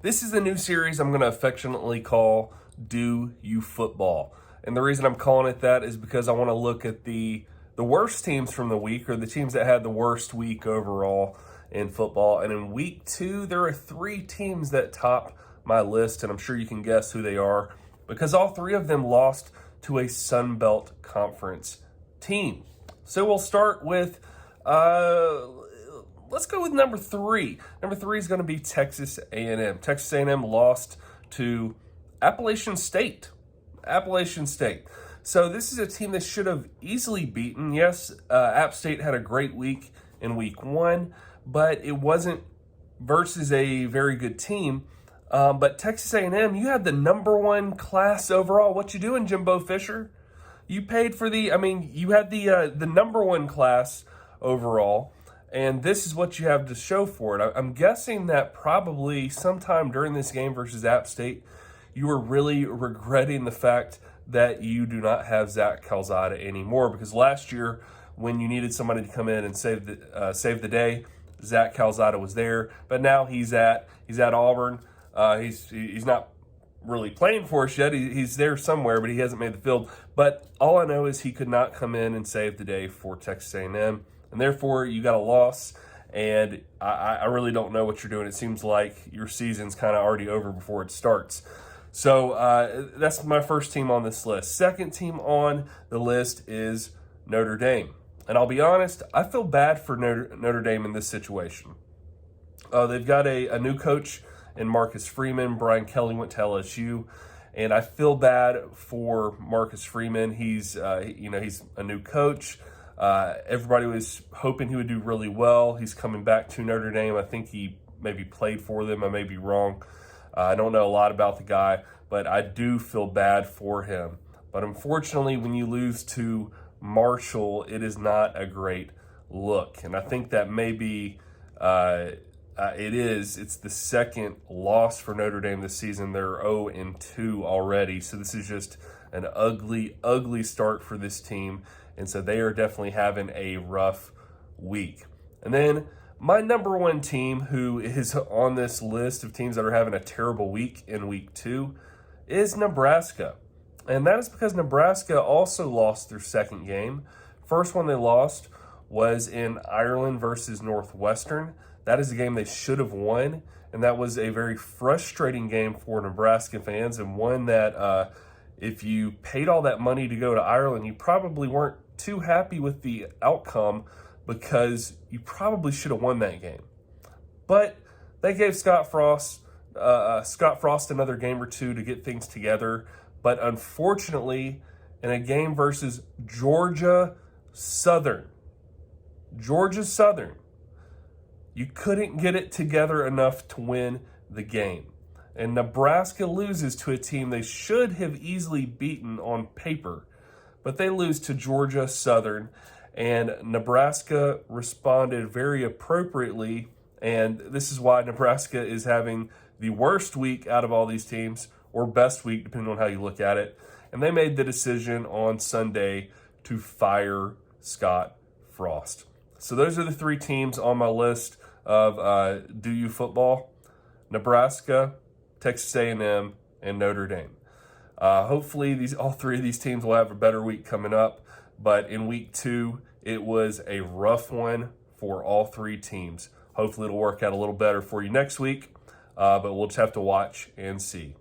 This is a new series I'm going to affectionately call Do You Football. And the reason I'm calling it that is because I want to look at the worst teams from the week, or the teams that had the worst week overall in football. And in week 2, there are 3 teams that top my list, and I'm sure you can guess who they are because all 3 of them lost to a Sun Belt Conference team. So we'll start with let's go with number 3. Number 3 is going to be Texas A&M. Texas A&M lost to Appalachian State. So this is a team that should have easily beaten. Yes, App State had a great week in week 1, but it wasn't versus a very good team. But Texas A&M, you had the number 1 class overall. What you doing, Jimbo Fisher? You paid for you had the number 1 class overall. And this is what you have to show for it. I'm guessing that probably sometime during this game versus App State, you were really regretting the fact that you do not have Zach Calzada anymore. Because last year, when you needed somebody to come in and save the day, Zach Calzada was there. But now he's at Auburn. He's not really playing for us yet. He's there somewhere, but he hasn't made the field. But all I know is he could not come in and save the day for Texas A&M. And therefore, you got a loss, and I really don't know what you're doing. It seems like your season's kind of already over before it starts. So that's my first team on this list. Second team on the list is Notre Dame. And I'll be honest, I feel bad for Notre Dame in this situation. They've got a new coach in Marcus Freeman. Brian Kelly went to LSU. And I feel bad for Marcus Freeman. He's a new coach. Everybody was hoping he would do really well. He's coming back to Notre Dame. I think he maybe played for them. I may be wrong. I don't know a lot about the guy, but I do feel bad for him. But unfortunately, when you lose to Marshall, it is not a great look. And I think that maybe it's the second loss for Notre Dame this season. They're 0-2 already. So this is just an ugly, ugly start for this team. And so they are definitely having a rough week. And then my number 1 team, who is on this list of teams that are having a terrible week in week 2, is Nebraska. And that is because Nebraska also lost their second game. First one they lost was in Ireland versus Northwestern. That is a game they should have won. And that was a very frustrating game for Nebraska fans, and one that if you paid all that money to go to Ireland, you probably weren't too happy with the outcome because you probably should have won that game. But they gave Scott Frost another game or 2 to get things together. But unfortunately, in a game versus Georgia Southern, you couldn't get it together enough to win the game. And Nebraska loses to a team they should have easily beaten on paper. But they lose to Georgia Southern, and Nebraska responded very appropriately, and this is why Nebraska is having the worst week out of all these teams, or best week, depending on how you look at it. And they made the decision on Sunday to fire Scott Frost. So those are the 3 teams on my list of Do You Football: Nebraska, Texas A&M, and Notre Dame. Hopefully all 3 of these teams will have a better week coming up. But in week 2, it was a rough one for all 3 teams. Hopefully it'll work out a little better for you next week. But we'll just have to watch and see.